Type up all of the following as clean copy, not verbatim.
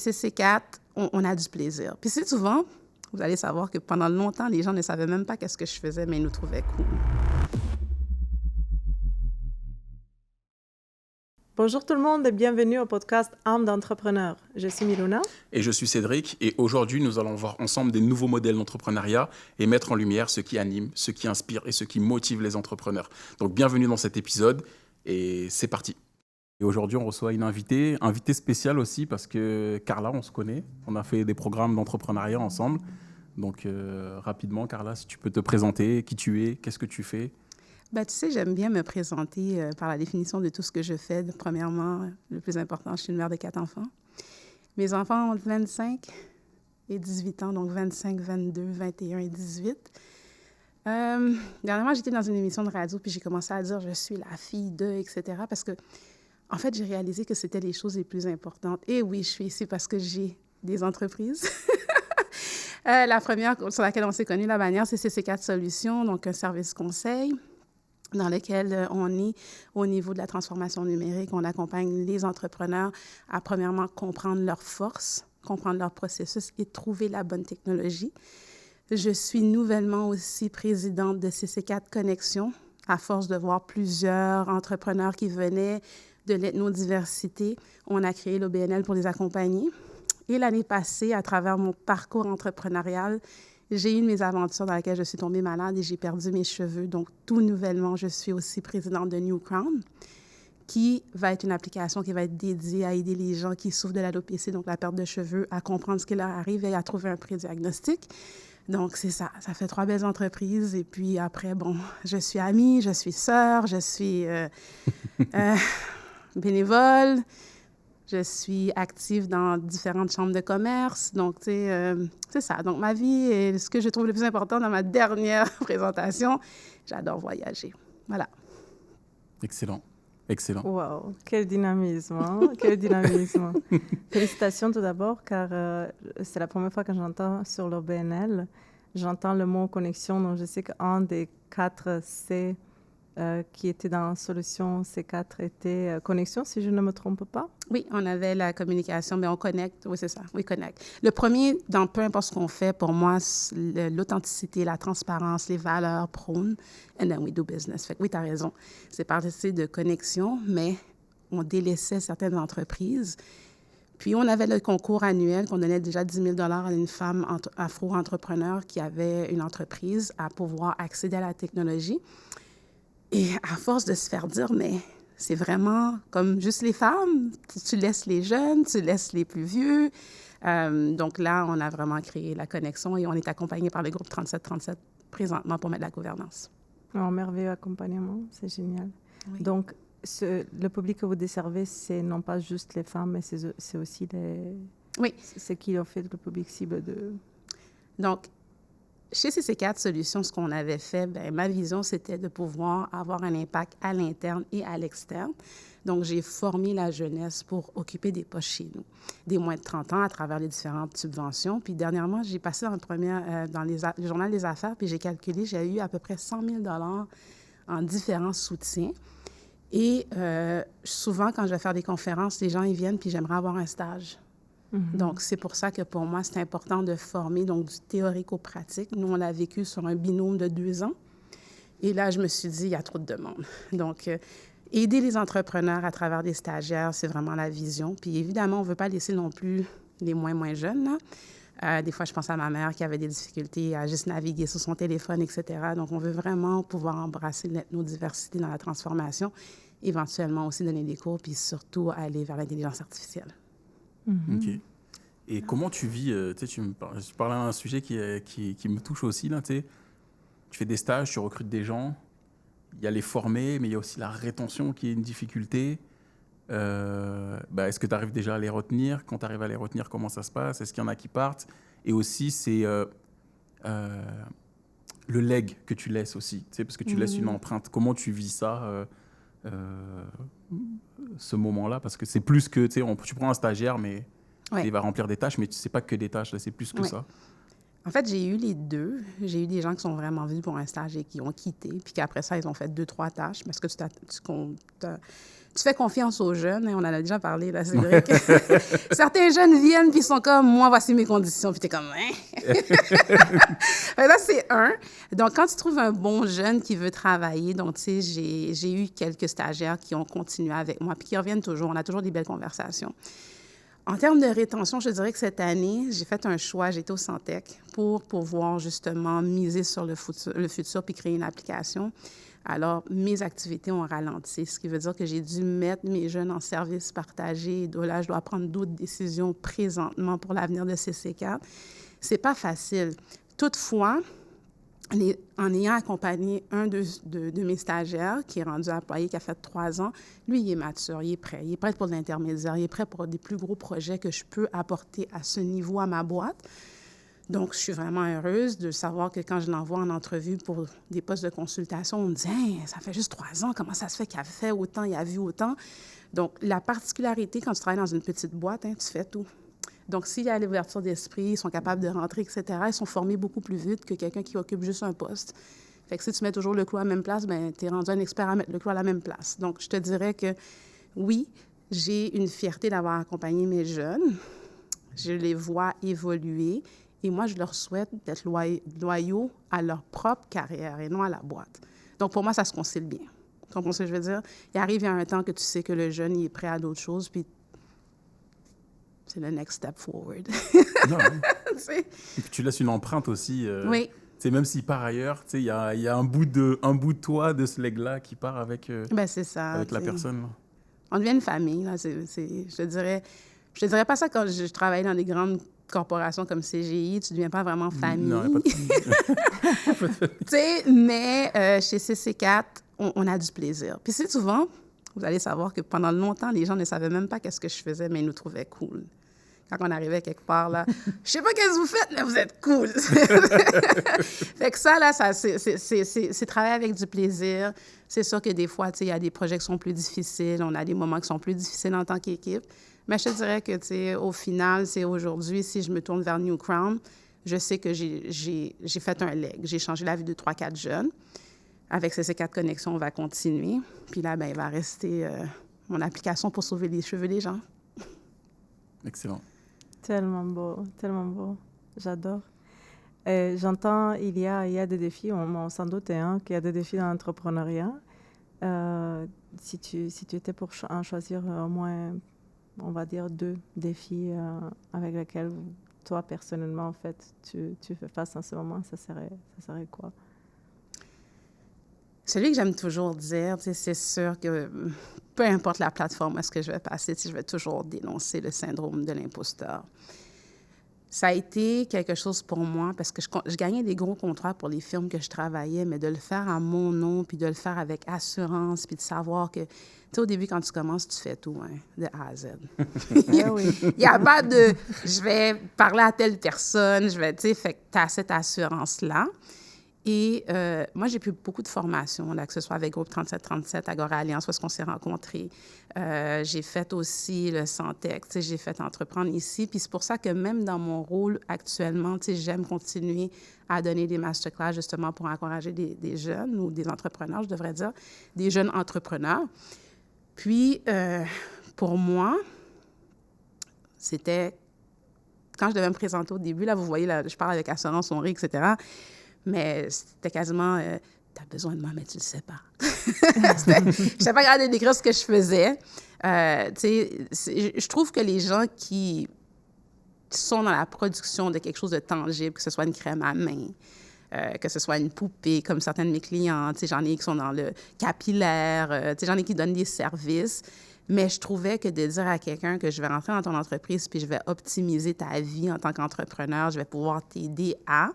CC4, on a du plaisir. Puis c'est souvent, vous allez savoir que pendant longtemps, les gens ne savaient même pas qu'est-ce que je faisais, mais ils nous trouvaient cool. Bonjour tout le monde et bienvenue au podcast Âme d'entrepreneur. Je suis Miluna. Et je suis Cédric et aujourd'hui nous allons voir ensemble des nouveaux modèles d'entrepreneuriat et mettre en lumière ce qui anime, ce qui inspire et ce qui motive les entrepreneurs. Donc bienvenue dans cet épisode et c'est parti. Et aujourd'hui on reçoit une invitée spéciale aussi parce que Carla, on se connaît, on a fait des programmes d'entrepreneuriat ensemble. Donc rapidement Carla, si tu peux te présenter, qui tu es, qu'est-ce que tu fais? Ben, tu sais, j'aime bien me présenter par la définition de tout ce que je fais. Premièrement, le plus important, je suis une mère de 4 enfants. Mes enfants ont 25 et 18 ans, donc 25, 22, 21 et 18. Dernièrement, j'étais dans une émission de radio, puis j'ai commencé à dire « je suis la fille de », etc. Parce que, en fait, j'ai réalisé que c'était les choses les plus importantes. Et oui, je suis ici parce que j'ai des entreprises. La première sur laquelle on s'est connus, la bannière, c'est CC4 Solutions, donc un service conseil dans lequel on est au niveau de la transformation numérique. On accompagne les entrepreneurs à, premièrement, comprendre leurs forces, comprendre leur processus et trouver la bonne technologie. Je suis nouvellement aussi présidente de CC4 Connexion, à force de voir plusieurs entrepreneurs qui venaient de l'ethnodiversité. On a créé l'OBNL pour les accompagner. Et l'année passée, à travers mon parcours entrepreneurial, j'ai eu une mésaventure dans laquelle je suis tombée malade et j'ai perdu mes cheveux. Donc, tout nouvellement, je suis aussi présidente de New Crown, qui va être une application qui va être dédiée à aider les gens qui souffrent de l'alopécie, donc la perte de cheveux, à comprendre ce qui leur arrive et à trouver un pré-diagnostic. Donc, c'est ça. Ça fait 3 belles entreprises. Et puis après, bon, je suis amie, je suis sœur, je suis bénévole. Je suis active dans différentes chambres de commerce. Donc, tu sais, c'est ça. Donc, ma vie est ce que je trouve le plus important dans ma dernière présentation. J'adore voyager. Voilà. Excellent. Excellent. Wow, quel dynamisme, hein? Quel dynamisme. Félicitations tout d'abord, car c'est la première fois que j'entends sur l'OBNL. J'entends le mot connexion, donc je sais qu'un des 4 C qui était dans Solution C4 était connexion, si je ne me trompe pas. Oui, on avait la communication, mais on connecte. Oui, c'est ça. Oui, connecte. Le premier, dans peu importe ce qu'on fait, pour moi, l'authenticité, la transparence, les valeurs prônent. And then we do business. Fait que oui, tu as raison. C'est parti de connexion, mais on délaissait certaines entreprises. Puis, on avait le concours annuel qu'on donnait déjà 10 000 $ à une femme afro-entrepreneur qui avait une entreprise à pouvoir accéder à la technologie. Et à force de se faire dire, mais c'est vraiment comme juste les femmes, tu laisses les jeunes, tu laisses les plus vieux. Donc là, on a vraiment créé la connexion et on est accompagné par le groupe 3737 présentement pour mettre la gouvernance. Oh, merveilleux accompagnement, c'est génial. Oui. Donc, le public que vous desservez, c'est non pas juste les femmes, mais c'est aussi les... Oui. C'est qui en fait le public cible de... Donc, chez CC4 Solutions, ce qu'on avait fait, bien, ma vision, c'était de pouvoir avoir un impact à l'interne et à l'externe. Donc, j'ai formé la jeunesse pour occuper des postes chez nous, des moins de 30 ans à travers les différentes subventions. Puis, dernièrement, j'ai passé dans le Journal des Affaires, puis j'ai calculé, j'ai eu à peu près 100 000 $ en différents soutiens. Et souvent, quand je vais faire des conférences, les gens, ils viennent, puis j'aimerais avoir un stage. Donc, c'est pour ça que pour moi, c'est important de former donc, du théorique au pratique. Nous, on l'a vécu sur un binôme de 2 ans. Et là, je me suis dit, il y a trop de demandes. Donc, aider les entrepreneurs à travers des stagiaires, c'est vraiment la vision. Puis évidemment, on ne veut pas laisser non plus les moins jeunes. Là. Des fois, je pense à ma mère qui avait des difficultés à juste naviguer sur son téléphone, etc. Donc, on veut vraiment pouvoir embrasser l'ethnodiversité dans la transformation, éventuellement aussi donner des cours, puis surtout aller vers l'intelligence artificielle. OK. Et comment tu vis, tu parlais d'un sujet qui me touche aussi, là, tu fais des stages, tu recrutes des gens, il y a les former, mais il y a aussi la rétention qui est une difficulté. Est-ce que tu arrives déjà à les retenir? Quand tu arrives à les retenir, comment ça se passe? Est-ce qu'il y en a qui partent? Et aussi, c'est le leg que tu laisses aussi, parce que tu laisses une empreinte. Comment tu vis ça ce moment-là, parce que c'est plus que, tu prends un stagiaire, mais il va remplir des tâches, mais c'est pas que des tâches, là, c'est plus que ça. En fait, j'ai eu les deux. J'ai eu des gens qui sont vraiment venus pour un stage et qui ont quitté, puis qu'après ça, ils ont fait 2-3 tâches parce que tu fais confiance aux jeunes. Hein, on en a déjà parlé, là, c'est vrai que certains jeunes viennent puis ils sont comme, moi, voici mes conditions. Puis t'es comme, hein? Là, c'est un. Donc, quand tu trouves un bon jeune qui veut travailler, donc, tu sais, j'ai eu quelques stagiaires qui ont continué avec moi puis qui reviennent toujours. On a toujours des belles conversations. En termes de rétention, je dirais que cette année, j'ai fait un choix, j'étais au Santec pour pouvoir justement miser sur le futur puis créer une application. Alors, mes activités ont ralenti, ce qui veut dire que j'ai dû mettre mes jeunes en service partagé. Là, je dois prendre d'autres décisions présentement pour l'avenir de CC4. C'est pas facile. Toutefois, en ayant accompagné un de mes stagiaires qui est rendu employé, qui a fait 3 ans, lui, il est mature, il est prêt. Il est prêt pour l'intermédiaire, il est prêt pour des plus gros projets que je peux apporter à ce niveau à ma boîte. Donc, je suis vraiment heureuse de savoir que quand je l'envoie en entrevue pour des postes de consultation, on me dit hey, « ça fait juste 3 ans, comment ça se fait qu'il a fait autant, il a vu autant? » Donc, la particularité, quand tu travailles dans une petite boîte, hein, tu fais tout. Donc, s'il y a l'ouverture d'esprit, ils sont capables de rentrer, etc., ils sont formés beaucoup plus vite que quelqu'un qui occupe juste un poste. Fait que si tu mets toujours le clou à la même place, bien, tu es rendu un expert à mettre le clou à la même place. Donc, je te dirais que oui, j'ai une fierté d'avoir accompagné mes jeunes. Je les vois évoluer et moi, je leur souhaite d'être loyaux à leur propre carrière et non à la boîte. Donc, pour moi, ça se concilie bien. Tu comprends ce que je veux dire? Il arrive à un temps que tu sais que le jeune il est prêt à d'autres choses, puis c'est le next step forward. Non, et puis tu laisses une empreinte aussi. Oui. Même s'il part ailleurs, il y a un bout de toi de ce leg-là qui part avec, c'est ça, avec la personne. Là. On devient une famille. Là. Je te dirais pas ça quand je travaille dans des grandes corporations comme CGI. Tu ne deviens pas vraiment famille. Non, il n'y a pas de mais chez CC4, on a du plaisir. Puis c'est souvent, vous allez savoir que pendant longtemps, les gens ne savaient même pas qu'est-ce que je faisais, mais ils nous trouvaient cool. Quand on arrivait quelque part, là, je sais pas qu'est-ce que vous faites, mais vous êtes cool. Fait que ça, là, c'est travailler avec du plaisir. C'est sûr que des fois, il y a des projets qui sont plus difficiles. On a des moments qui sont plus difficiles en tant qu'équipe. Mais je te dirais que, au final, c'est aujourd'hui, si je me tourne vers New Crown, je sais que j'ai fait un leg. J'ai changé la vie de 3-4 jeunes. Avec CC4 Connexion, on va continuer. Puis là, il va rester mon application pour sauver les cheveux des gens. Excellent. Tellement beau. J'adore. J'entends, il y a des défis, on s'en doute, qu'il y a des défis dans l'entrepreneuriat. Si tu étais pour en choisir au moins, on va dire, 2 défis avec lesquels toi, personnellement, en fait, tu fais face en ce moment, ça serait quoi? Celui que j'aime toujours dire, c'est sûr que peu importe la plateforme où est-ce que je vais passer, je vais toujours dénoncer le syndrome de l'imposteur. Ça a été quelque chose pour moi parce que je gagnais des gros contrats pour les firmes que je travaillais, mais de le faire à mon nom, puis de le faire avec assurance, puis de savoir que, tu sais, au début, quand tu commences, tu fais tout, hein, de A à Z. Il n'y a pas de « je vais parler à telle personne », fait que tu as cette assurance-là. Et moi, j'ai pris beaucoup de formations, là, que ce soit avec Groupe 3737, Agora Alliance, où est-ce qu'on s'est rencontrés. J'ai fait aussi le Santec, j'ai fait entreprendre ici. Puis c'est pour ça que même dans mon rôle actuellement, j'aime continuer à donner des masterclass justement pour encourager des jeunes ou des entrepreneurs, je devrais dire, des jeunes entrepreneurs. Puis, pour moi, c'était, quand je devais me présenter au début, là, vous voyez, là, je parle avec assurance, on rit, etc., mais c'était quasiment, t'as besoin de moi, mais tu le sais pas. Je n'étais pas capable de décrire ce que je faisais. Je trouve que les gens qui sont dans la production de quelque chose de tangible, que ce soit une crème à main, que ce soit une poupée, comme certains de mes clients, j'en ai qui sont dans le capillaire, j'en ai qui donnent des services. Mais je trouvais que de dire à quelqu'un que je vais rentrer dans ton entreprise puis je vais optimiser ta vie en tant qu'entrepreneur, je vais pouvoir t'aider à...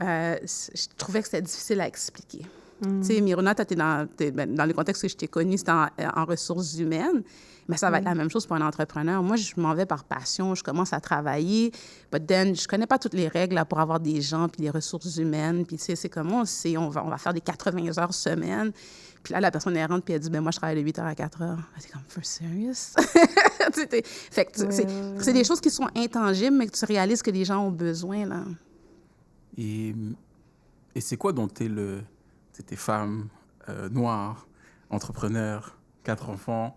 je trouvais que c'était difficile à expliquer. Tu sais, Miruna, dans le contexte que je t'ai connu, c'était en ressources humaines, mais ça va être la même chose pour un entrepreneur. Moi, je m'en vais par passion, je commence à travailler, but then, je connais pas toutes les règles là, pour avoir des gens, puis les ressources humaines, puis tu sais, c'est comme on sait, on va faire des 80 heures semaine, puis là, la personne, elle rentre, puis elle dit, ben moi, je travaille de 8 heures à 4 heures. C'est comme, for serious? Fait que c'est des choses qui sont intangibles, mais que tu réalises que les gens ont besoin, là. Et, et c'est quoi dont t'es femme, noire, entrepreneur, 4 enfants,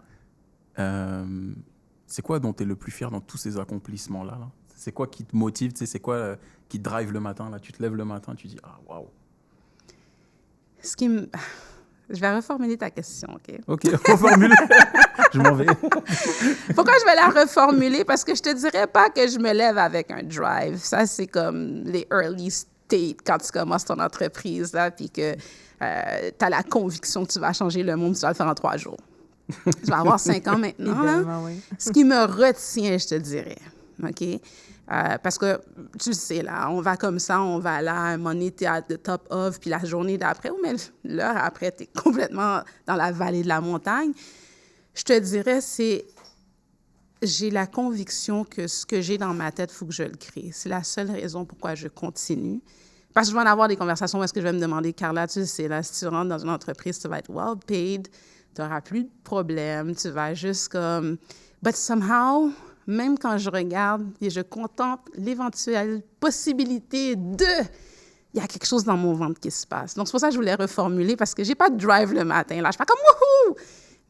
c'est quoi dont tu es le plus fier dans tous ces accomplissements-là là? C'est quoi qui te motive? C'est quoi qui te drive le matin? Là? Tu te lèves le matin, tu dis « Ah, waouh! » Ce qui me... Je vais reformuler ta question, OK? OK, reformule. Je m'en vais. Pourquoi je vais la reformuler? Parce que je te dirais pas que je me lève avec un drive. Ça, c'est comme les early states quand tu commences ton entreprise, là, puis que tu as la conviction que tu vas changer le monde, tu vas le faire en 3 jours. Je vais avoir 5 ans maintenant, là. Oui. Ce qui me retient, je te dirais, OK? Parce que, tu sais, là, on va comme ça, on va là, à un moment donné, t'es à the top of, puis la journée d'après, ou même l'heure après, t'es complètement dans la vallée de la montagne. Je te dirais, j'ai la conviction que ce que j'ai dans ma tête, il faut que je le crée. C'est la seule raison pourquoi je continue. Parce que je vais en avoir des conversations où est-ce que je vais me demander, Carla, tu sais, là, si tu rentres dans une entreprise, tu vas être well paid, tu n'auras plus de problèmes, tu vas juste comme... But somehow, même quand je regarde et je contemple l'éventuelle possibilité de... Il y a quelque chose dans mon ventre qui se passe. Donc, c'est pour ça que je voulais reformuler, parce que je n'ai pas de drive le matin. Là, je ne suis pas comme « wouhou ».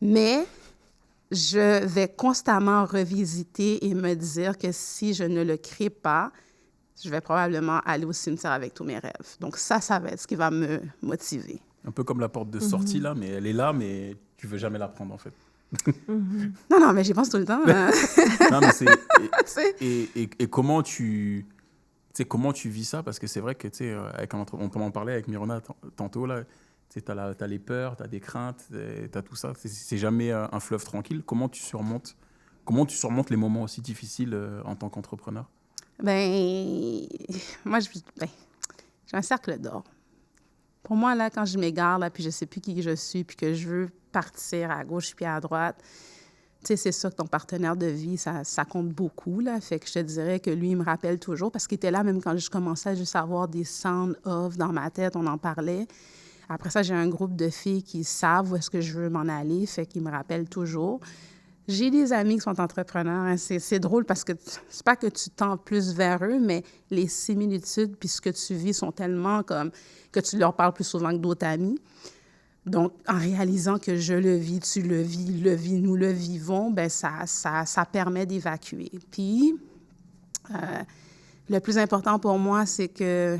Mais je vais constamment revisiter et me dire que si je ne le crée pas, je vais probablement aller au cimetière avec tous mes rêves. Donc, ça va être ce qui va me motiver. Un peu comme la porte de sortie, là, mais elle est là, mais tu ne veux jamais la prendre, en fait. Non, mais j'y pense tout le temps. Non, mais c'est... Et comment tu vis ça? Parce que c'est vrai que, tu sais, on peut en parler avec Mirona tantôt, là. Tu as les peurs, tu as des craintes, tu as tout ça. C'est jamais un fleuve tranquille. Comment tu surmontes les moments aussi difficiles en tant qu'entrepreneur? Moi, j'ai un cercle d'or. Pour moi, là, quand je m'égare, là, puis je ne sais plus qui je suis, puis que je veux partir à gauche puis à droite, tu sais, c'est ça que ton partenaire de vie, ça compte beaucoup, là. Fait que je te dirais que lui, il me rappelle toujours, parce qu'il était là même quand je commençais juste à avoir des sound off dans ma tête, on en parlait. Après ça, j'ai un groupe de filles qui savent où est-ce que je veux m'en aller, fait qu'ils me rappellent toujours. J'ai des amis qui sont entrepreneurs. Hein. C'est drôle parce que c'est pas que tu tends plus vers eux, mais les similitudes puis ce que tu vis sont tellement comme que tu leur parles plus souvent que d'autres amis. Donc, en réalisant que je le vis, tu le vis, nous le vivons, ben ça permet d'évacuer. Puis, le plus important pour moi, c'est que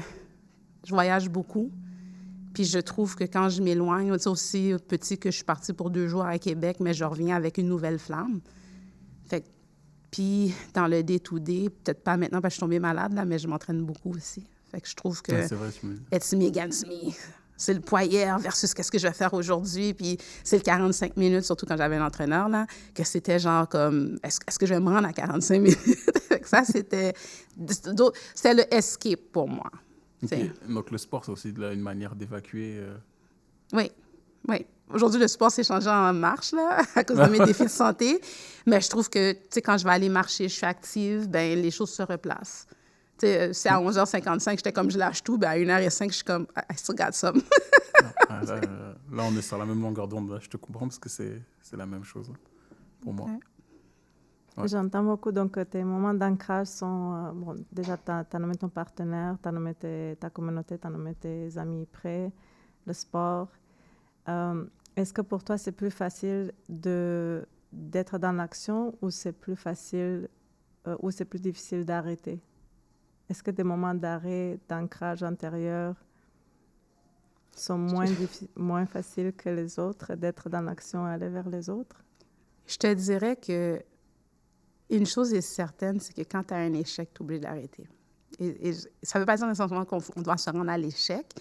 je voyage beaucoup. Puis je trouve que quand je m'éloigne, tu sais, aussi petit que je suis partie pour 2 jours à Québec, mais je reviens avec une nouvelle flamme. Fait puis dans le day-to-day, peut-être pas maintenant parce que je suis tombée malade, là, mais je m'entraîne beaucoup aussi. Fait que je trouve que c'est vrai, tu me dis. It's me against me. C'est le poids hier versus qu'est-ce que je vais faire aujourd'hui. Puis c'est le 45 minutes, surtout quand j'avais un entraîneur, là, que c'était genre comme, est-ce que je vais me rendre à 45 minutes? Fait que ça, c'était le escape pour moi. Okay. Donc, le sport, c'est aussi une manière d'évacuer. Oui. Aujourd'hui, le sport s'est changé en marche, là, à cause de mes défis de santé. Mais je trouve que, tu sais, quand je vais aller marcher, je suis active, ben les choses se replacent. Tu sais, c'est à 11h55, j'étais comme, je lâche tout. Ben à 1h05, je suis comme, I still got some. Là, on est sur la même longueur d'onde. Là. Je te comprends parce que c'est la même chose là, pour moi. Ouais. J'entends beaucoup, donc tes moments d'ancrage sont... déjà, tu as nommé ton partenaire, tu as nommé ta communauté, tu as nommé tes amis près, le sport. Est-ce que pour toi, c'est plus facile d'être dans l'action ou c'est plus facile ou c'est plus difficile d'arrêter? Est-ce que des moments d'arrêt, d'ancrage intérieur sont moins faciles que les autres, d'être dans l'action et aller vers les autres? Je te dirais que une chose est certaine, c'est que quand tu as un échec, tu es obligé d'arrêter. Et ça ne veut pas dire nécessairement qu'on doit se rendre à l'échec,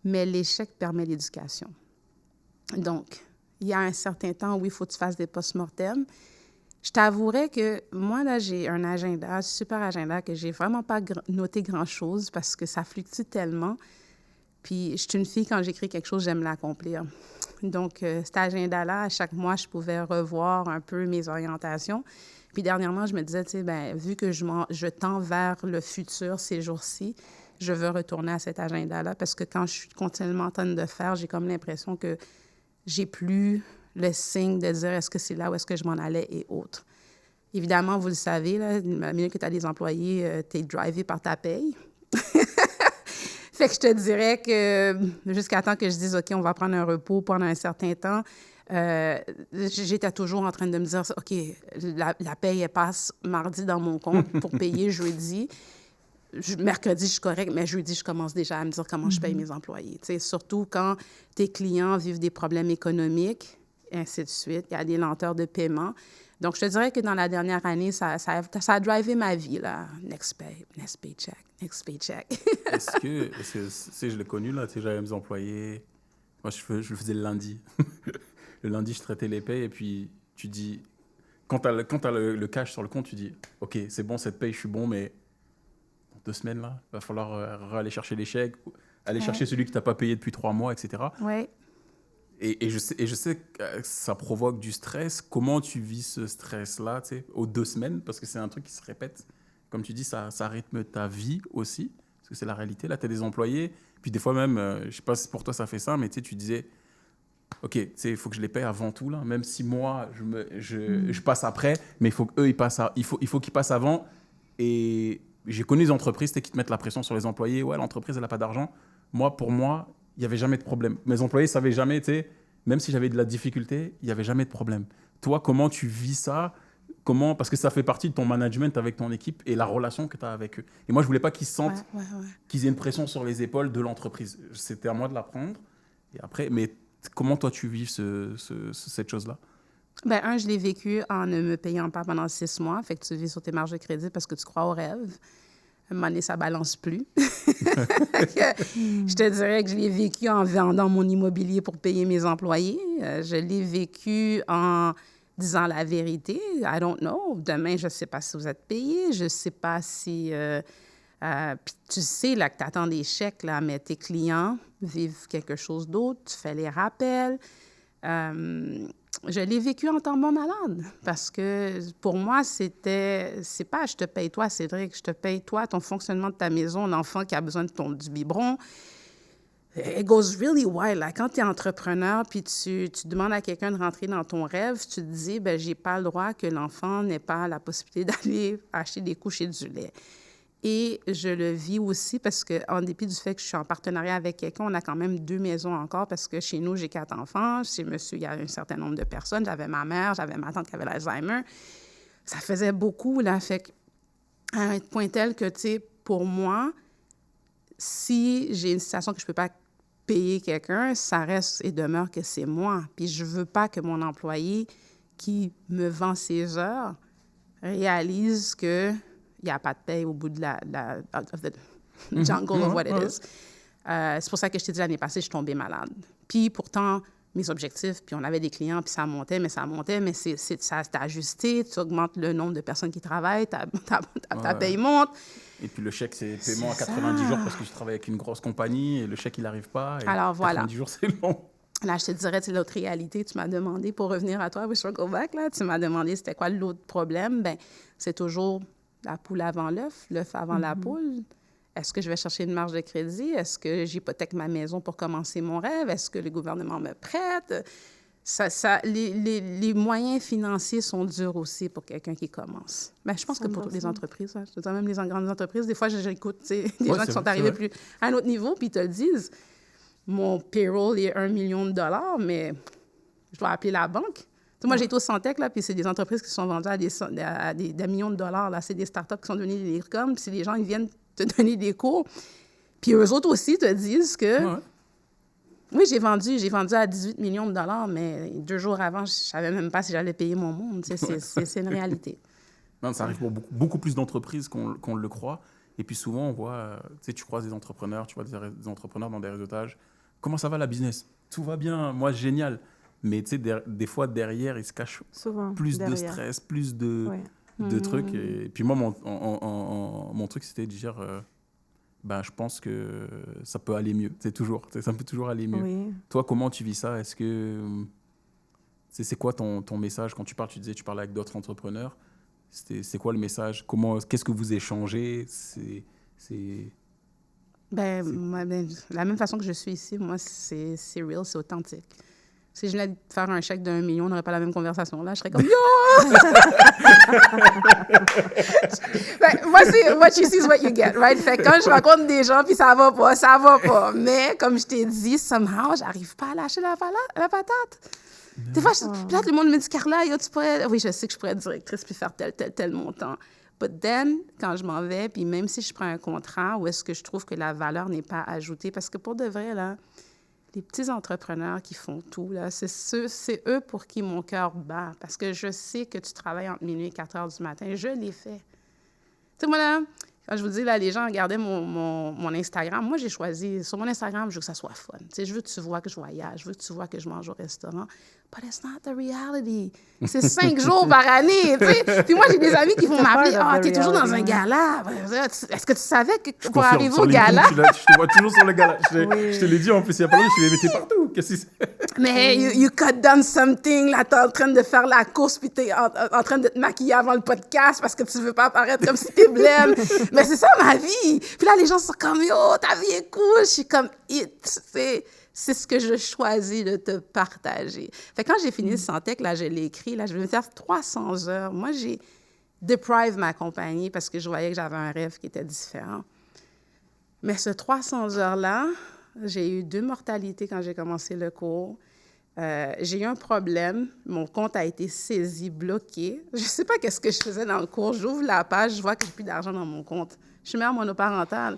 mais l'échec permet l'éducation. Donc, il y a un certain temps où il faut que tu fasses des post-mortem. Je t'avouerais que moi, là, j'ai un agenda, un super agenda, que j'ai vraiment pas noté grand-chose parce que ça fluctue tellement. Puis, je suis une fille, quand j'écris quelque chose, j'aime l'accomplir. Donc, cet agenda-là, à chaque mois, je pouvais revoir un peu mes orientations. Puis dernièrement, je me disais, tu sais, ben, vu que je tends vers le futur ces jours-ci, je veux retourner à cet agenda-là parce que quand je suis continuellement en train de faire, j'ai comme l'impression que j'ai plus le signe de dire est-ce que c'est là où est-ce que je m'en allais et autres. Évidemment, vous le savez, là, la minute que tu as des employés, tu es drivé par ta paye. Fait que je te dirais que jusqu'à temps que je dise, OK, on va prendre un repos pendant un certain temps, j'étais toujours en train de me dire, OK, la paye, elle passe mardi dans mon compte pour payer jeudi. Mercredi, je suis correcte, mais jeudi, je commence déjà à me dire comment je paye mes employés. Tu sais, surtout quand tes clients vivent des problèmes économiques, et ainsi de suite. Il y a des lenteurs de paiement. Donc, je te dirais que dans la dernière année, ça a drivé ma vie, là. Next paycheck, next paycheck. Est-ce que tu sais, je l'ai connu, là, tu sais, j'avais mes employés. Moi, je le faisais le lundi. Le lundi, je traitais les payes et puis tu dis, quand tu as le cash sur le compte, tu dis, OK, c'est bon, cette paye, je suis bon, mais dans 2 semaines, là, il va falloir aller chercher les chèques, aller chercher celui que tu n'as pas payé depuis 3 mois, etc. Oui. Et je sais que ça provoque du stress. Comment tu vis ce stress-là, tu sais, aux 2 semaines? Parce que c'est un truc qui se répète. Comme tu dis, ça rythme ta vie aussi. Parce que c'est la réalité. Là, tu as des employés. Puis des fois même, je ne sais pas si pour toi ça fait ça, mais tu disais, OK, tu sais, il faut que je les paye avant tout, là. Même si moi, je passe après, mais il faut qu'eux, il faut qu'ils passent avant. Et j'ai connu des entreprises qui te mettent la pression sur les employés. Ouais, l'entreprise, elle n'a pas d'argent. Pour moi, il n'y avait jamais de problème. Mes employés ne savaient jamais, tu sais, même si j'avais de la difficulté, il n'y avait jamais de problème. Toi, comment tu vis ça? Parce que ça fait partie de ton management avec ton équipe et la relation que tu as avec eux. Et moi, je ne voulais pas qu'ils se sentent qu'ils aient une pression sur les épaules de l'entreprise. C'était à moi de l'apprendre. Et après, mais comment toi, tu vis cette chose-là? Ben, je l'ai vécu en ne me payant pas pendant 6 mois. Fait que tu vis sur tes marges de crédit parce que tu crois au rêve. À un moment donné, ça ne balance plus. Je te dirais que je l'ai vécu en vendant mon immobilier pour payer mes employés. Je l'ai vécu en disant la vérité. I don't know. Demain, je ne sais pas si vous êtes payé. Je ne sais pas si... puis tu sais là, que tu attends des chèques, là, mais tes clients vivent quelque chose d'autre. Tu fais les rappels. Je l'ai vécu en tombant malade parce que pour moi, c'est pas je te paye toi, Cédric, je te paye toi, ton fonctionnement de ta maison, l'enfant qui a besoin du biberon. It goes really wild. Là. Quand tu es entrepreneur puis tu demandes à quelqu'un de rentrer dans ton rêve, tu te dis, ben j'ai pas le droit que l'enfant n'ait pas la possibilité d'aller acheter des couches et du lait. Et je le vis aussi parce qu'en dépit du fait que je suis en partenariat avec quelqu'un, on a quand même 2 maisons encore parce que chez nous, j'ai 4 enfants. Chez monsieur, il y a un certain nombre de personnes. J'avais ma mère, j'avais ma tante qui avait l'Alzheimer. Ça faisait beaucoup, là. Fait qu'à un point tel que, tu sais, pour moi, si j'ai une situation que je ne peux pas payer quelqu'un, ça reste et demeure que c'est moi. Puis je ne veux pas que mon employé qui me vend ses heures réalise que il n'y a pas de paye au bout de of the jungle of what it is. C'est pour ça que je t'ai dit l'année passée, je suis tombée malade. Puis pourtant, mes objectifs, puis on avait des clients, puis ça montait, mais ça s'est ajusté. Tu augmentes le nombre de personnes qui travaillent, ta paye monte. Et puis le chèque, c'est paiement à 90 jours parce que je travaille avec une grosse compagnie et le chèque, il n'arrive pas. Et alors voilà. 90 jours, c'est long. Là, je te dirais, c'est l'autre réalité. Tu m'as demandé, pour revenir à toi, we shall go back, là, tu m'as demandé c'était quoi l'autre problème. Bien, c'est toujours la poule avant l'œuf avant la poule. Est-ce que je vais chercher une marge de crédit? Est-ce que j'hypothèque ma maison pour commencer mon rêve? Est-ce que le gouvernement me prête? Les moyens financiers sont durs aussi pour quelqu'un qui commence. Mais je pense que pour toutes les entreprises, je veux dire, même les grandes entreprises, des fois, j'écoute des gens qui sont arrivés plus à un autre niveau, puis ils te le disent. Mon payroll est 1 million de dollars, mais je dois appeler la banque. Moi, j'ai été au Santec, là, puis c'est des entreprises qui sont vendues à des millions de dollars. Là. C'est des startups qui sont devenues des licornes, puis c'est des gens qui viennent te donner des cours. Puis eux autres aussi te disent que... Ouais. Oui, j'ai vendu à 18 millions de dollars, mais 2 jours avant, je ne savais même pas si j'allais payer mon monde. C'est une réalité. Non, ça arrive pour beaucoup plus d'entreprises qu'on le croit. Et puis souvent, on voit... tu croises des entrepreneurs, tu vois des entrepreneurs dans des réseautages. Comment ça va, la business? Tout va bien, moi, génial. Mais tu sais, des fois, derrière, il se cache plus de stress, plus de trucs. Et puis moi, mon truc, c'était de dire, je pense que ça peut aller mieux. Ça peut toujours aller mieux. Oui. Toi, comment tu vis ça? Est-ce que... c'est quoi ton message? Quand tu parles, tu disais, tu parlais avec d'autres entrepreneurs. C'est quoi le message? Qu'est-ce que vous échangez? La même façon que je suis ici, moi, c'est real, c'est authentique. Si je venais de faire un chèque d'1 million, on n'aurait pas la même conversation. Là, je serais comme « Yo! » Moi, c'est « What you see is what you get », right? Fait que quand je rencontre des gens, puis ça va pas. Mais, comme je t'ai dit, somehow, j'arrive pas à lâcher la patate. Des fois, peut-être le monde me dit « Carla, yo, tu pourrais... » Oui, je sais que je pourrais être directrice puis faire tel montant. But then, quand je m'en vais, puis même si je prends un contrat, où est-ce que je trouve que la valeur n'est pas ajoutée? Parce que pour de vrai, là, les petits entrepreneurs qui font tout, là, c'est eux pour qui mon cœur bat. Parce que je sais que tu travailles entre minuit et 4 heures du matin. Je l'ai fait. Tu sais, moi, là, quand je vous dis, là, les gens regardaient mon Instagram. Moi, j'ai choisi, sur mon Instagram, je veux que ça soit fun. Tu sais, je veux que tu vois que je voyage, je veux que tu vois que je mange au restaurant. But it's not the reality. C'est 5 jours par année, tu sais. Puis moi, j'ai des amis qui vont m'appeler, « Ah, t'es toujours dans un gala. » Est-ce que tu savais que pour arriver au gala... Je te vois toujours sur le gala. Je te l'ai dit en plus, il y a pas longtemps, je l'ai mettais partout. Qu'est-ce que c'est? Mais you cut down something, là, t'es en train de faire la course, puis t'es en train de te maquiller avant le podcast parce que tu veux pas apparaître comme si t'es blême. Mais c'est ça ma vie. Puis là, les gens sont comme, yo, ta vie est cool. Je suis comme, c'est ce que je choisis de te partager. Fait que quand j'ai fini le Santec, là, je l'ai écrit, là, je vais me faire 300 heures. Moi, j'ai deprive ma compagnie parce que je voyais que j'avais un rêve qui était différent. Mais ce 300 heures-là, j'ai eu 2 mortalités quand j'ai commencé le cours. J'ai eu un problème. Mon compte a été saisi, bloqué. Je ne sais pas qu'est-ce que je faisais dans le cours. J'ouvre la page, je vois que j'ai plus d'argent dans mon compte. Je suis mère monoparentale.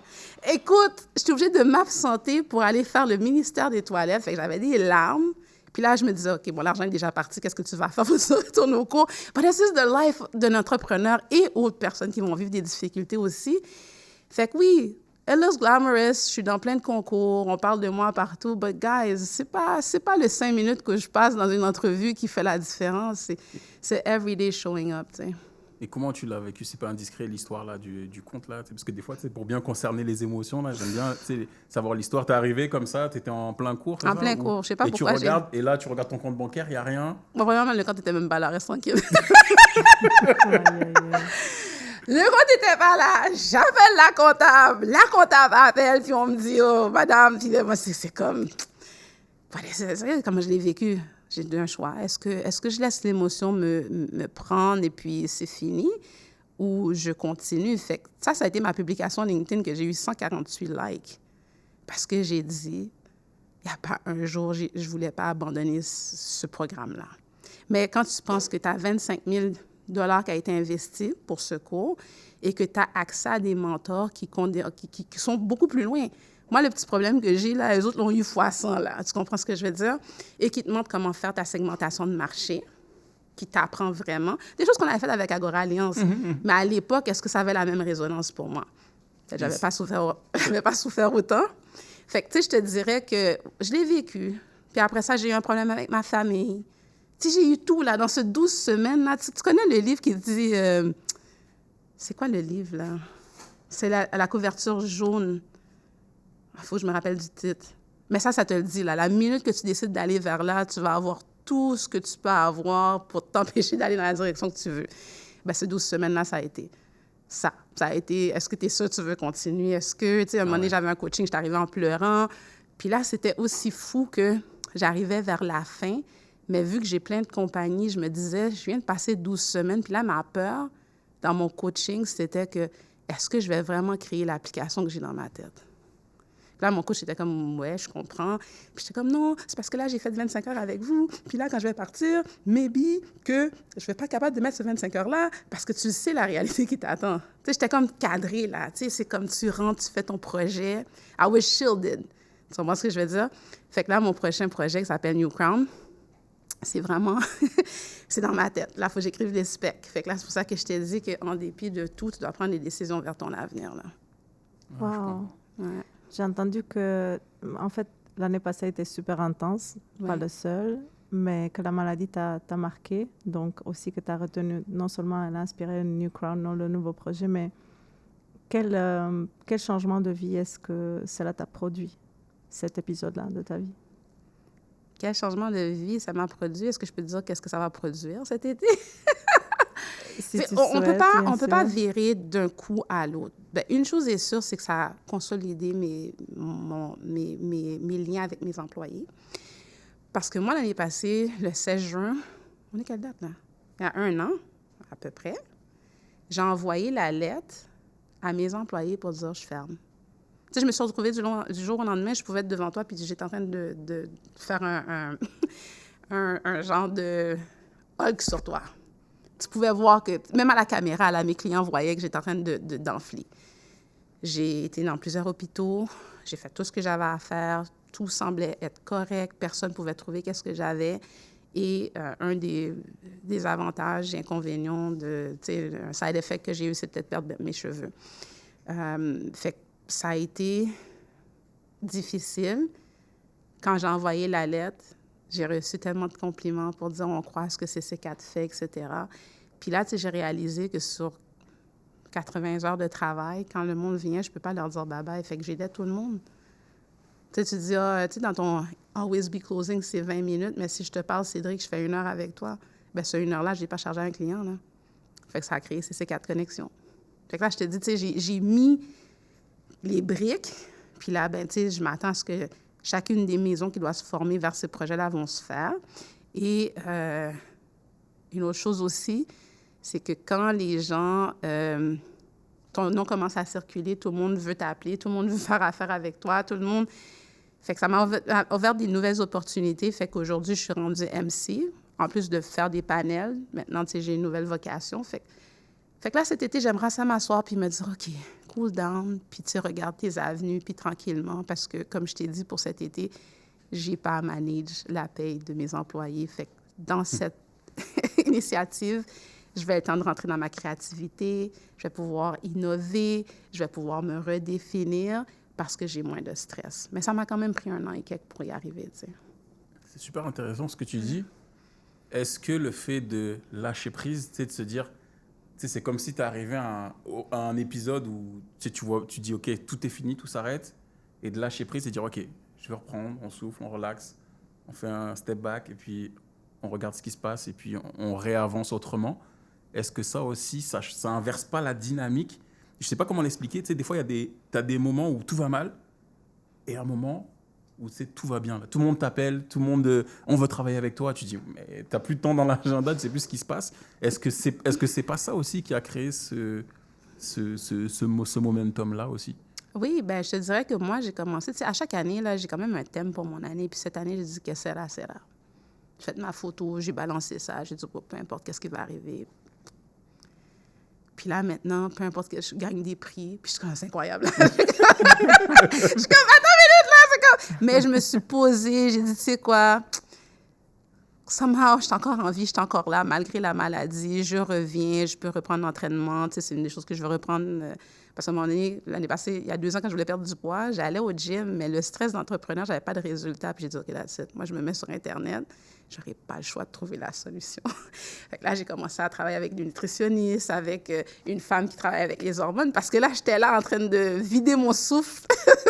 Écoute, j'étais obligée de m'absenter pour aller faire le ministère des Toilettes. Fait que j'avais des larmes. Puis là, je me disais, OK, bon, l'argent est déjà parti. Qu'est-ce que tu vas faire? Faut que tu retournes au cours. But this is the life d'un entrepreneur et autres personnes qui vont vivre des difficultés aussi. Fait que oui, it looks glamorous. Je suis dans plein de concours. On parle de moi partout. But guys, c'est pas le 5 minutes que je passe dans une entrevue qui fait la différence. C'est everyday showing up, tu sais. Et comment tu l'as vécu? C'est pas indiscret l'histoire là du conte là, parce que des fois, pour bien concerner les émotions là, j'aime bien savoir l'histoire. T'es arrivé comme ça, t'étais en plein cours. En plein cours, je sais pas pourquoi. Et tu regardes, et là tu regardes ton compte bancaire, il y a rien. Bon, vraiment, le compte était même pas là, reste tranquille. Le compte était pas là. J'appelle la comptable appelle, puis on me dit, oh madame, puis moi c'est comme, c'est comment je l'ai vécu. J'ai eu un choix. Est-ce que je laisse l'émotion me prendre et puis c'est fini ou je continue? Fait que ça a été ma publication LinkedIn que j'ai eu 148 likes parce que j'ai dit, il n'y a pas un jour, je ne voulais pas abandonner ce programme-là. Mais quand tu penses que tu as 25 000 $ qui a été investi pour ce cours et que tu as accès à des mentors qui sont beaucoup plus loin. Moi, le petit problème que j'ai, là, les autres l'ont eu fois 100, là. Tu comprends ce que je veux dire? Et qui te montrent comment faire ta segmentation de marché, qui t'apprend vraiment. Des choses qu'on avait faites avec Agora Alliance. Mais à l'époque, est-ce que ça avait la même résonance pour moi? Je n'avais pas souffert autant. Fait que, tu sais, je te dirais que je l'ai vécu. Puis après ça, j'ai eu un problème avec ma famille. Tu sais, j'ai eu tout, là, dans ces 12 semaines, là. Tu connais le livre qui dit... c'est quoi le livre, là? C'est la couverture jaune. Il faut que je me rappelle du titre. Mais ça te le dit, là. La minute que tu décides d'aller vers là, tu vas avoir tout ce que tu peux avoir pour t'empêcher d'aller dans la direction que tu veux. Bien, ces 12 semaines-là, ça a été ça. Ça a été, est-ce que tu es sûr que tu veux continuer? Est-ce que, tu sais, à un moment donné, j'avais un coaching, j'étais arrivée en pleurant. Puis là, c'était aussi fou que j'arrivais vers la fin. Mais vu que j'ai plein de compagnies, je me disais, je viens de passer 12 semaines. Puis là, ma peur dans mon coaching, c'était que, est-ce que je vais vraiment créer l'application que j'ai dans ma tête? Là, mon coach était comme, ouais, je comprends. Puis j'étais comme, non, c'est parce que là, j'ai fait 25 heures avec vous. Puis là, quand je vais partir, maybe que je ne vais pas être capable de mettre ces 25 heures-là parce que tu sais la réalité qui t'attend. Tu sais, j'étais comme cadrée, là. Tu sais, c'est comme tu rentres, tu fais ton projet. I was shielded. Tu comprends ce que je veux dire? Fait que là, mon prochain projet qui s'appelle New Crown, c'est vraiment... c'est dans ma tête. Là, il faut que j'écrive des specs. Fait que là, c'est pour ça que je t'ai dit qu'en dépit de tout, tu dois prendre des décisions vers ton avenir, là. Wow. Ouais. J'ai entendu que, en fait, l'année passée était super intense, pas le seul, mais que la maladie t'a marqué. Donc, aussi que tu as retenu, non seulement elle a inspiré New Crown, non, le nouveau projet, mais quel changement de vie est-ce que cela t'a produit, cet épisode-là de ta vie? Quel changement de vie ça m'a produit? Est-ce que je peux te dire qu'est-ce que ça va produire cet été? On ne peut pas virer d'un coup à l'autre. Ben, une chose est sûre, c'est que ça a consolidé mes liens avec mes employés. Parce que moi, l'année passée, le 16 juin, on est quelle date, là? Il y a 1 an, à peu près, j'ai envoyé la lettre à mes employés pour dire « je ferme ». Tu sais, je me suis retrouvée du jour au lendemain, je pouvais être devant toi, puis j'étais en train de faire un genre de Hulk sur toi. Tu pouvais voir que, même à la caméra, là, mes clients voyaient que j'étais en train d'enfler. J'ai été dans plusieurs hôpitaux, j'ai fait tout ce que j'avais à faire, tout semblait être correct, personne ne pouvait trouver qu'est-ce que j'avais. Et un des avantages et inconvénients un side effect que j'ai eu, c'est peut-être perdre mes cheveux. Fait que ça a été difficile. Quand j'ai envoyé la lettre, j'ai reçu tellement de compliments pour dire on croit à ce que c'est C4 fait, etc. Puis là, j'ai réalisé que sur 80 heures de travail, quand le monde vient, je ne peux pas leur dire bye-bye. Fait que j'aidais tout le monde. Tu dis, dans ton Always Be Closing, c'est 20 minutes, mais si je te parle, Cédric, je fais 1 heure avec toi, bien, sur 1 heure-là, je n'ai pas chargé un client, là. Fait que ça a créé ces C4 connexions. Fait que là, je te dis, tu sais, j'ai mis les briques, puis là, ben, tu sais, je m'attends à ce que chacune des maisons qui doivent se former vers ce projet-là vont se faire. Et une autre chose aussi, c'est que quand les gens, ton nom commence à circuler, tout le monde veut t'appeler, tout le monde veut faire affaire avec toi, tout le monde... Fait que ça m'a ouvert des nouvelles opportunités. Fait qu'aujourd'hui, je suis rendue MC, en plus de faire des panels. Maintenant, tu sais, j'ai une nouvelle vocation. Fait que là, cet été, j'aimerais ça m'asseoir puis me dire, OK, cool down, puis tu sais, regarde tes avenues, puis tranquillement, parce que, comme je t'ai dit, pour cet été, j'ai pas à manager la paye de mes employés. Fait que dans cette initiative, je vais être temps de rentrer dans ma créativité, je vais pouvoir innover, je vais pouvoir me redéfinir parce que j'ai moins de stress. Mais ça m'a quand même pris 1 an et quelques pour y arriver, tu sais. C'est super intéressant ce que tu dis. Est-ce que le fait de lâcher prise, tu sais, de se dire, tu sais, c'est comme si tu es arrivé à un épisode où tu dis, OK, tout est fini, tout s'arrête, et de lâcher prise et dire, OK, je vais reprendre, on souffle, on relaxe, on fait un step back, et puis on regarde ce qui se passe, et puis on réavance autrement. Est-ce que ça aussi, ça inverse pas la dynamique? Je ne sais pas comment l'expliquer. Tu sais, des fois, tu as des moments où tout va mal et un moment où tout va bien. Là. Tout le monde t'appelle, tout le monde, on veut travailler avec toi. Tu dis, mais tu n'as plus de temps dans l'agenda, tu ne sais plus ce qui se passe. Est-ce que c'est pas ça aussi qui a créé ce momentum-là aussi? Oui, bien, je te dirais que moi, j'ai commencé, tu sais, à chaque année, là, j'ai quand même un thème pour mon année. Puis cette année, j'ai dit que c'est là. J'ai fait ma photo, j'ai balancé ça. J'ai dit, peu importe qu'est-ce qui va arriver. Puis là, maintenant, peu importe que je gagne des prix, puis je suis comme, c'est incroyable. Je suis comme, attends une minute, là, c'est comme... Mais je me suis posée, j'ai dit, tu sais quoi, somehow, je suis encore en vie, je suis encore là, malgré la maladie, je reviens, je peux reprendre l'entraînement, tu sais, c'est une des choses que je veux reprendre, parce qu'à un moment donné, l'année passée, il y a 2 ans, quand je voulais perdre du poids, j'allais au gym, mais le stress d'entrepreneur, j'avais pas de résultat, puis j'ai dit, OK, that's it. Moi, je me mets sur Internet, j'aurais pas le choix de trouver la solution. Fait que là, j'ai commencé à travailler avec une nutritionniste, avec une femme qui travaille avec les hormones, parce que là, j'étais là en train de vider mon souffle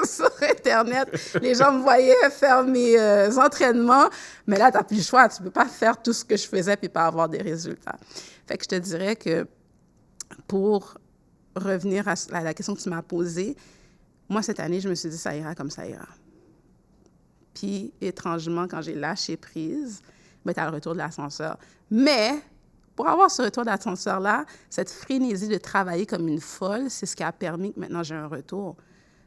sur Internet. Les gens me voyaient faire mes entraînements, mais là, tu n'as plus le choix. Tu ne peux pas faire tout ce que je faisais puis pas avoir des résultats. Fait que je te dirais que pour revenir à la question que tu m'as posée, moi, cette année, je me suis dit, ça ira comme ça ira. Puis, étrangement, quand j'ai lâché prise, ben, tu as le retour de l'ascenseur. Mais, pour avoir ce retour d'ascenseur-là, cette frénésie de travailler comme une folle, c'est ce qui a permis que maintenant j'ai un retour.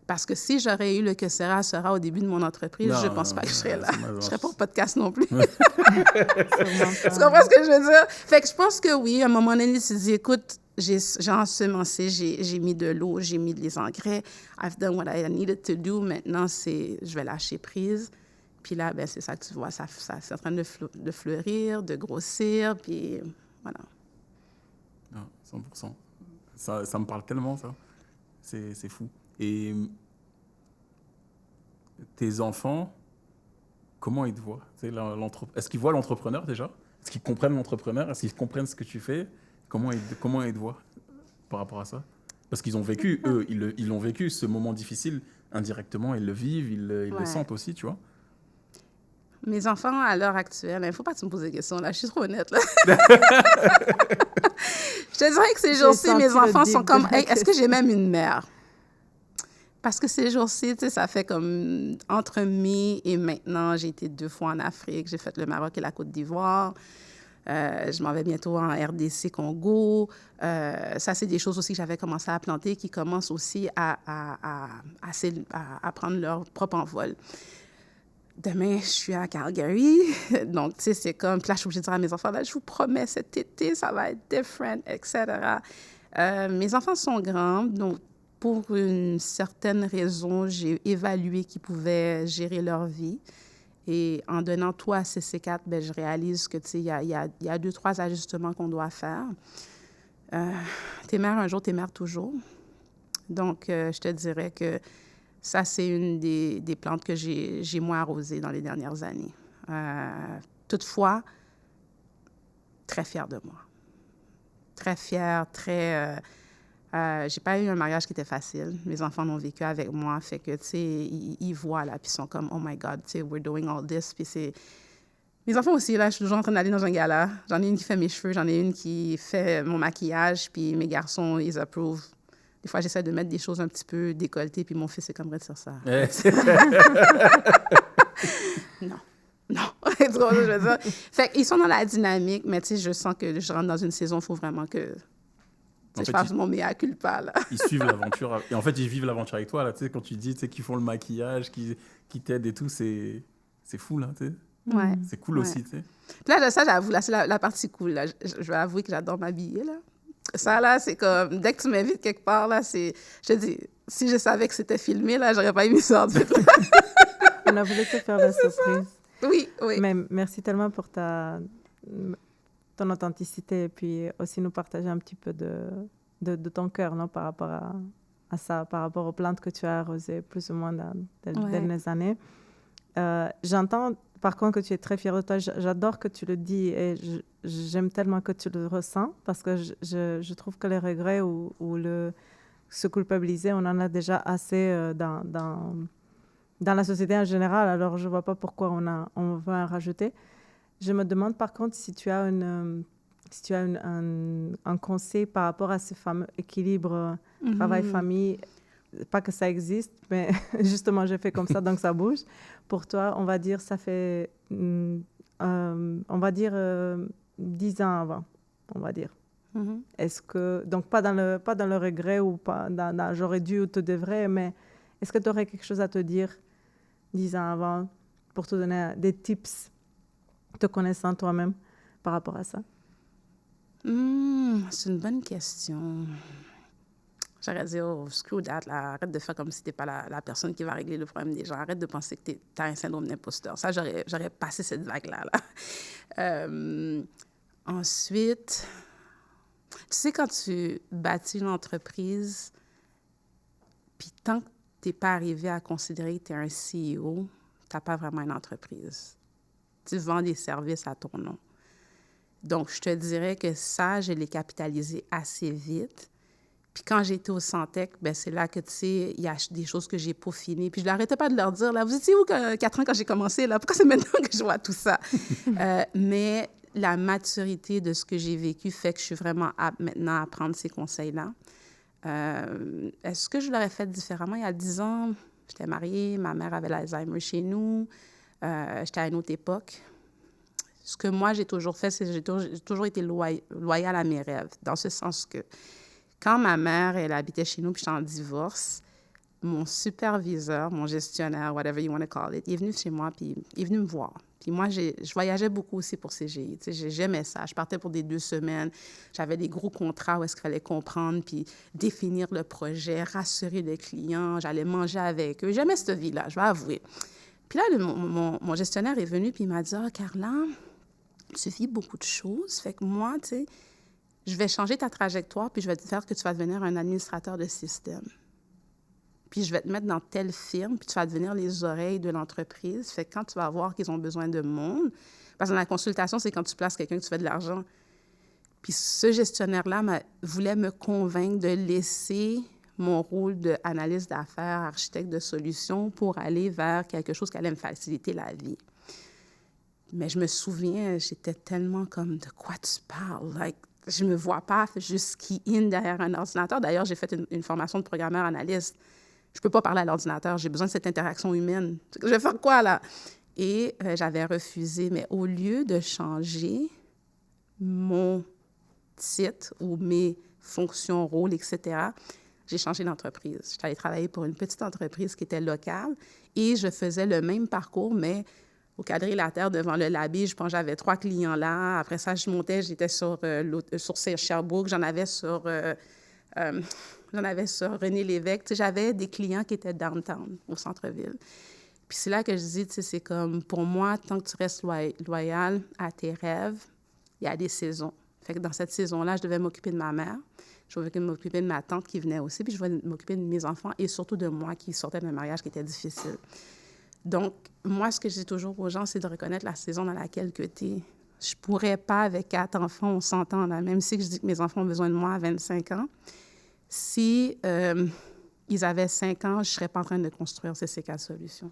Parce que si j'aurais eu le que sera au début de mon entreprise, je ne pense pas que je serais là. Je ne serais pas au podcast non plus. Tu comprends ce que je veux dire? Fait que je pense que oui, à un moment donné, tu te dis, écoute, j'ai ensemencé, j'ai mis de l'eau, j'ai mis des engrais. I've done what I needed to do. Maintenant, je vais lâcher prise. Puis là, ben, c'est ça que tu vois, ça c'est en train de fleurir, de grossir, puis voilà. Non, 100%. Ça me parle tellement, ça. C'est fou. Et tes enfants, comment ils te voient? Est-ce qu'ils voient l'entrepreneur déjà? Est-ce qu'ils comprennent l'entrepreneur? Est-ce qu'ils comprennent ce que tu fais? Comment ils te voient par rapport à ça? Parce qu'ils ont vécu, eux, ils l'ont vécu, ce moment difficile, indirectement, ils le vivent, ils le sentent aussi, tu vois? Mes enfants, à l'heure actuelle, il ne faut pas que tu me poses des questions, là, je suis trop honnête, là. Je te dirais que ces jours-ci, mes enfants sont comme, hey, est-ce que j'ai même une mère? Parce que ces jours-ci, tu sais, ça fait comme entre mai et maintenant, j'ai été 2 fois en Afrique. J'ai fait le Maroc et la Côte d'Ivoire. Je m'en vais bientôt en RDC Congo. Ça, c'est des choses aussi que j'avais commencé à planter qui commencent aussi à prendre leur propre envol. Demain, je suis à Calgary. Donc, tu sais, c'est comme... Puis là, je suis obligée de dire à mes enfants, là, je vous promets, cet été, ça va être different, etc. Mes enfants sont grands, donc pour une certaine raison, j'ai évalué qu'ils pouvaient gérer leur vie. Et en donnant tout à CC4, ben, je réalise que, tu sais, il y a 2-3 ajustements qu'on doit faire. T'es mère un jour, t'es mère toujours. Donc, je te dirais que ça, c'est une des plantes que j'ai moins arrosées dans les dernières années. Toutefois, très fière de moi. Très fière, très... j'ai pas eu un mariage qui était facile. Mes enfants l'ont vécu avec moi. Fait que, tu sais, ils voient, là, puis ils sont comme, oh my God, tu sais, we're doing all this. Puis c'est... Mes enfants aussi, là, je suis toujours en train d'aller dans un gala. J'en ai une qui fait mes cheveux, j'en ai une qui fait mon maquillage, puis mes garçons, ils approuvent. Des fois, j'essaie de mettre des choses un petit peu décolletées, puis mon fils est comme, arrête sur ça. Non. Tu vois ce que je veux dire? Fait qu'ils sont dans la dynamique, mais tu sais, je sens que je rentre dans une saison, il faut vraiment que je fasse mon mea culpa, là. Ils suivent l'aventure. Et en fait, ils vivent l'aventure avec toi, là. Tu sais, quand tu dis, tu sais, qu'ils font le maquillage, qui t'aident et tout, c'est fou, là, tu sais. Ouais. C'est cool aussi, tu sais. Puis là, ça, j'avoue, là, c'est la partie cool, là. Je vais avouer que j'adore m'habiller, là. Ça, là, c'est comme... Dès que tu m'invites quelque part, là, c'est... Je te dis, si je savais que c'était filmé, là, j'aurais pas aimé ça. On a voulu te faire la surprise. Oui. Mais merci tellement pour ton authenticité et puis aussi nous partager un petit peu de ton cœur, non, par rapport à ça, par rapport aux plantes que tu as arrosées plus ou moins dans les dernières années. J'entends, par contre, que tu es très fière de toi. J'adore que tu le dis et j'aime tellement que tu le ressens parce que je trouve que les regrets ou se culpabiliser, on en a déjà assez dans la société en général. Alors, je ne vois pas pourquoi on va en rajouter. Je me demande par contre si tu as un conseil par rapport à ce fameux équilibre travail-famille. Pas que ça existe, mais justement, j'ai fait comme ça, donc ça bouge. Pour toi, on va dire, ça fait, 10 ans avant, on va dire. Est-ce que, donc pas dans le regret ou pas dans j'aurais dû ou te devrais, mais est-ce que tu aurais quelque chose à te dire 10 ans avant pour te donner des tips, te connaissant toi-même par rapport à ça? C'est une bonne question. J'aurais dit, oh, screw that, là. Arrête de faire comme si tu n'es pas la personne qui va régler le problème des gens. Arrête de penser que tu as un syndrome d'imposteur. Ça, j'aurais passé cette vague-là. Ensuite, tu sais, quand tu bâtis une entreprise, puis tant que tu n'es pas arrivé à considérer que tu es un CEO, tu n'as pas vraiment une entreprise. Tu vends des services à ton nom. Donc, je te dirais que ça, je l'ai capitalisé assez vite. Puis quand j'étais au Santec, ben c'est là que, tu sais, il y a des choses que j'ai peaufinées. Puis je n'arrêtais pas de leur dire, là, vous étiez où 4 ans quand j'ai commencé, là? Pourquoi c'est maintenant que je vois tout ça? Mais la maturité de ce que j'ai vécu fait que je suis vraiment apte maintenant à prendre ces conseils-là. Est-ce que je l'aurais fait différemment? Il y a 10 ans, j'étais mariée, ma mère avait l'Alzheimer chez nous, j'étais à une autre époque. Ce que moi, j'ai toujours fait, c'est que j'ai toujours été loyale à mes rêves, dans ce sens que quand ma mère, elle habitait chez nous, puis j'étais en divorce, mon superviseur, mon gestionnaire, whatever you want to call it, il est venu chez moi, puis il est venu me voir. Puis moi, je voyageais beaucoup aussi pour CGI. Tu sais, j'aimais ça. Je partais pour des 2 semaines. J'avais des gros contrats où est-ce qu'il fallait comprendre, puis définir le projet, rassurer les clients. J'allais manger avec eux. J'aimais cette vie-là, je vais avouer. Puis là, mon gestionnaire est venu, puis il m'a dit, « Ah, Carla, tu vis beaucoup de choses. Fait que moi, tu sais, je vais changer ta trajectoire, puis je vais te faire que tu vas devenir un administrateur de système. Puis je vais te mettre dans telle firme, puis tu vas devenir les oreilles de l'entreprise. Fait que quand tu vas voir qu'ils ont besoin de monde, parce que dans la consultation, c'est quand tu places quelqu'un que tu fais de l'argent. Puis ce gestionnaire-là voulait me convaincre de laisser mon rôle d'analyste d'affaires, architecte de solutions, pour aller vers quelque chose qui allait me faciliter la vie. Mais je me souviens, j'étais tellement comme, de quoi tu parles? Like, je ne me vois pas juste key in derrière un ordinateur. D'ailleurs, j'ai fait une formation de programmeur analyste. je peux pas parler à l'ordinateur, j'ai besoin de cette interaction humaine. Je vais faire quoi, là? Et j'avais refusé, mais au lieu de changer mon titre ou mes fonctions, rôles, etc., j'ai changé d'entreprise. J'étais allée travailler pour une petite entreprise qui était locale et je faisais le même parcours, mais au quadrilatère devant le Labé. Je pense que j'avais 3 clients là. Après ça, je montais, j'étais sur Sherbrooke, j'en avais sur René Lévesque. Tu sais, j'avais des clients qui étaient downtown, au centre-ville. Puis c'est là que je dis, tu sais, c'est comme, pour moi, tant que tu restes loyal à tes rêves, il y a des saisons. Fait que dans cette saison-là, je devais m'occuper de ma mère, je devais m'occuper de ma tante qui venait aussi, puis je devais m'occuper de mes enfants et surtout de moi qui sortais d'un mariage qui était difficile. Donc, moi, ce que je dis toujours aux gens, c'est de reconnaître la saison dans laquelle tu es. Je ne pourrais pas, avec 4 enfants, on s'entend, là, même si je dis que mes enfants ont besoin de moi à 25 ans. Si ils avaient 5 ans, je ne serais pas en train de construire CC4 Solutions.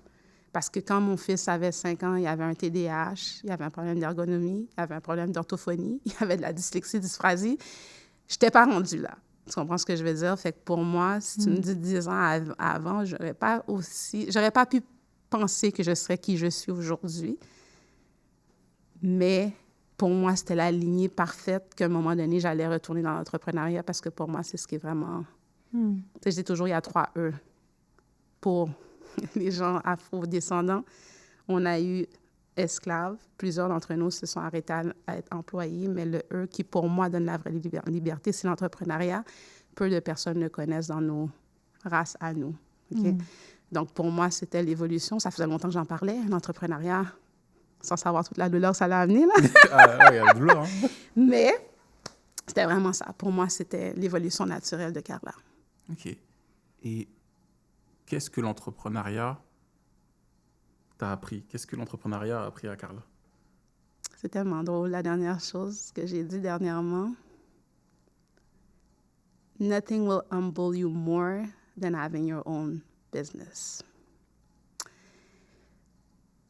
Parce que quand mon fils avait 5 ans, il avait un TDAH, il avait un problème d'ergonomie, il avait un problème d'orthophonie, il avait de la dyslexie, dysprasie. Je n'étais pas rendue là. Tu comprends ce que je veux dire? Fait que pour moi, si tu me dis 10 ans avant, j'aurais pas pu penser que je serais qui je suis aujourd'hui. Mais pour moi, c'était la lignée parfaite qu'à un moment donné, j'allais retourner dans l'entrepreneuriat parce que pour moi, c'est ce qui est vraiment... Tu sais, je dis toujours, il y a 3 E. Pour les gens afro-descendants, on a eu esclaves. Plusieurs d'entre nous se sont arrêtés à être employés, mais le E qui, pour moi, donne la vraie liberté, c'est l'entrepreneuriat. Peu de personnes le connaissent dans nos races à nous. Okay? Donc, pour moi, c'était l'évolution. Ça faisait longtemps que j'en parlais, l'entrepreneuriat, sans savoir toute la douleur que ça l'a amené, là. Il y a la douleur, hein? Mais c'était vraiment ça. Pour moi, c'était l'évolution naturelle de Carla. OK. Et qu'est-ce que l'entrepreneuriat t'a appris? Qu'est-ce que l'entrepreneuriat a appris à Carla? C'est tellement drôle. La dernière chose que j'ai dit dernièrement, nothing will humble you more than having your own business.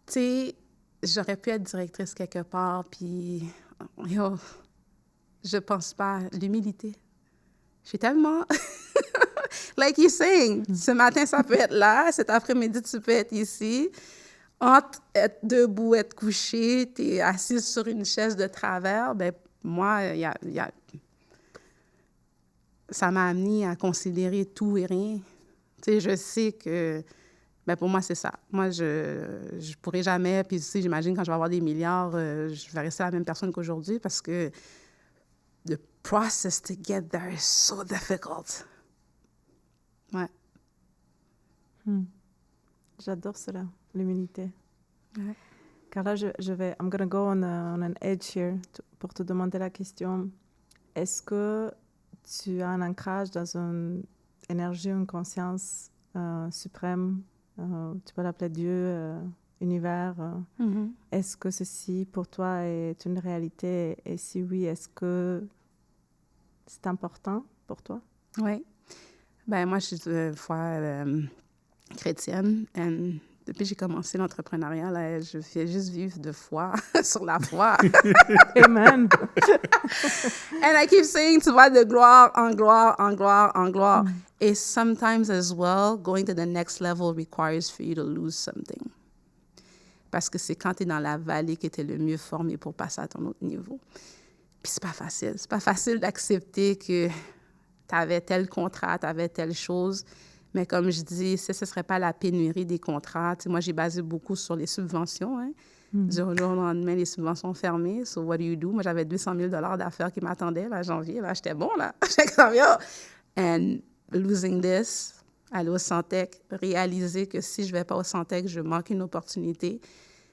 Tu sais, j'aurais pu être directrice quelque part, puis je pense pas. L'humilité. Je suis tellement... Like you're saying, ce matin, ça peut être là, cet après-midi, tu peux être ici. Entre être debout, être couché, tu es assise sur une chaise de travers, ben moi, ça m'a amené à considérer tout et rien. Tu sais, je sais que, ben pour moi, c'est ça. Moi, je pourrais jamais, puis tu sais, j'imagine quand je vais avoir des milliards, je vais rester la même personne qu'aujourd'hui parce que the process to get there is so difficult. Ouais. J'adore cela, l'humilité. Ouais. Carla, I'm going to go on an edge here pour te demander la question. Est-ce que tu as un ancrage dans une énergie, une conscience suprême, tu peux l'appeler Dieu, univers? Est-ce que ceci, pour toi, est une réalité? Et si oui, est-ce que c'est important pour toi? Oui. Ben moi, je suis de foi chrétienne. Et depuis que j'ai commencé l'entrepreneuriat, là, je fais juste vivre de foi sur la foi. Amen. And I keep saying, tu vas de gloire en gloire, en gloire, en gloire. Et sometimes as well, going to the next level requires for you to lose something. Parce que c'est quand tu es dans la vallée que tu es le mieux formé pour passer à ton autre niveau. Puis c'est pas facile. C'est pas facile d'accepter que tu avais tel contrat, tu avais telle chose. Mais comme je dis, ce ne serait pas la pénurie des contrats. Tu sais, moi, j'ai basé beaucoup sur les subventions. Hein. Du jour au lendemain, les subventions fermées. So, what do you do? Moi, j'avais 200 000 $ d'affaires qui m'attendaient là, janvier. Là, j'étais bon, là. J'étais comme, yo! And losing this, aller au Santec, réaliser que si je ne vais pas au Santec, je manque une opportunité.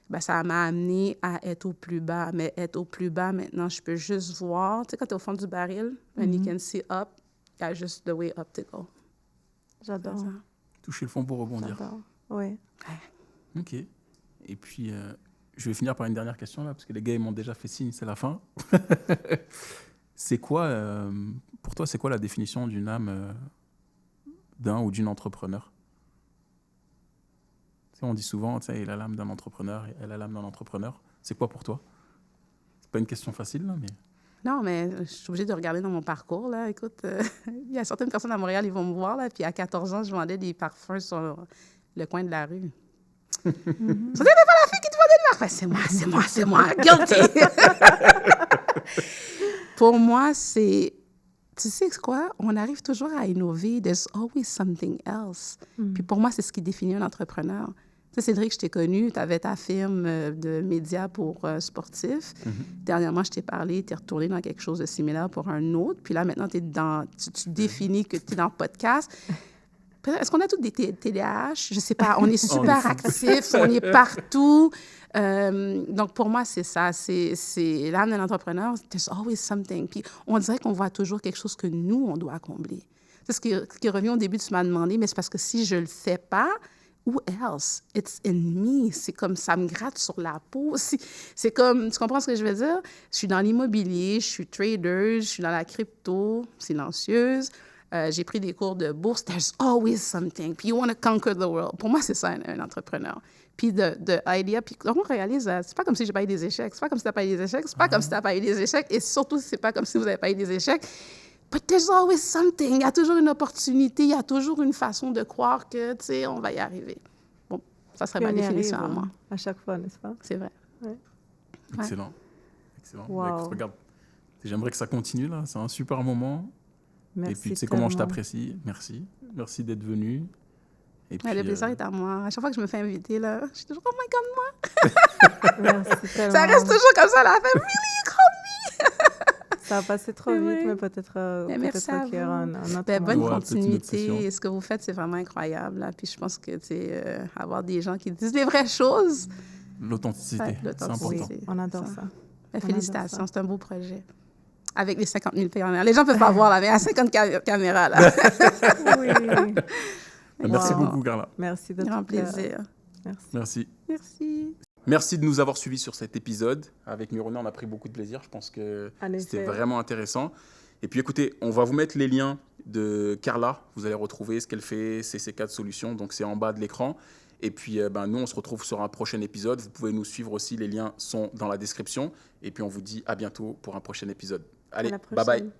Ben, ça m'a amené à être au plus bas. Mais être au plus bas, maintenant, je peux juste voir. Tu sais, quand tu es au fond du baril, and you can see up, il y a juste the way up to go. J'adore. Ça. Toucher le fond pour rebondir. J'adore. Oui. OK. Et puis, je vais finir par une dernière question, là, parce que les gars, ils m'ont déjà fait signe, c'est la fin. C'est quoi, pour toi, c'est quoi la définition d'une âme d'un ou d'une entrepreneur? Tu sais, on dit souvent, tu sais, il a l'âme d'un entrepreneur, elle a l'âme d'un entrepreneur. C'est quoi pour toi? C'est pas une question facile, là, mais... Non, mais je suis obligée de regarder dans mon parcours, là. Écoute, il y a certaines personnes à Montréal, ils vont me voir, là, puis à 14 ans, je vendais des parfums sur le coin de la rue. Ils sont dit, t'es pas la fille qui te vendait des parfums? C'est moi, guilty! Pour moi, c'est... Tu sais quoi? On arrive toujours à innover. There's always something else. Puis pour moi, c'est ce qui définit un entrepreneur. Tu sais, Cédric, je t'ai connu, tu avais ta firme de médias pour sportifs. Dernièrement, je t'ai parlé, tu es retourné dans quelque chose de similaire pour un autre. Puis là, maintenant, tu définis que tu es dans le podcast. Est-ce qu'on a tous des TDAH? Je ne sais pas. On est super actifs, on est partout. Donc, pour moi, c'est ça. C'est l'âme d'un entrepreneur. There's always something. Puis, on dirait qu'on voit toujours quelque chose que nous, on doit combler. C'est ce qui revient au début, tu m'as demandé, mais c'est parce que si je ne le fais pas, who else? It's in me. C'est comme ça me gratte sur la peau. C'est comme, tu comprends ce que je veux dire? Je suis dans l'immobilier, je suis trader, je suis dans la crypto, silencieuse. J'ai pris des cours de bourse. There's always something. Puis you want to conquer the world. Pour moi, c'est ça, un entrepreneur. Puis de idea. Puis on réalise, c'est pas comme si j'ai pas eu des échecs. C'est pas comme si t'as pas eu des échecs. C'est pas comme si t'as pas eu des échecs. Et surtout, c'est pas comme si vous avez pas eu des échecs. But there's always something. Il y a toujours une opportunité. Il y a toujours une façon de croire que, tu sais, on va y arriver. Bon, ça serait ma définition à moi. À chaque fois, n'est-ce pas? C'est vrai. Ouais. Excellent. Excellent. Wow. Bah, écoute, regarde, j'aimerais que ça continue, là. C'est un super moment. Merci et puis, tu sais tellement. comment je t'apprécie. Merci. Merci d'être venu. Et puis, Le plaisir est à moi. À chaque fois que je me fais inviter, là, je suis toujours, oh my God, moi! Merci tellement. Ça reste toujours comme ça, la fin. Really, you call me? Ça a passé trop vite, mais peut-être merci à qu'il y aura un autre bonne moment. Ouais, peut-être une autre session. continuité. Ce que vous faites, c'est vraiment incroyable. Là. Puis je pense que, tu sais, avoir des gens qui disent les vraies choses. L'authenticité, Ouais, c'est important. Oui, on adore ça. Félicitations, c'est un beau projet. Avec les 50 000 caméras. Les gens ne peuvent pas voir, là, mais à 50 caméras, là. Oui. Merci Wow. beaucoup, Carla. Merci de Grand tout plaisir. Merci. Merci. Merci. Merci de nous avoir suivis sur cet épisode. Avec Myrona, on a pris beaucoup de plaisir. Je pense que En effet. c'était vraiment intéressant. Et puis écoutez, on va vous mettre les liens de Carla. Vous allez retrouver ce qu'elle fait, CC4 Solutions. Donc c'est en bas de l'écran. Et puis nous, on se retrouve sur un prochain épisode. Vous pouvez nous suivre aussi. Les liens sont dans la description. Et puis on vous dit à bientôt pour un prochain épisode. Allez, À la bye bye. prochaine.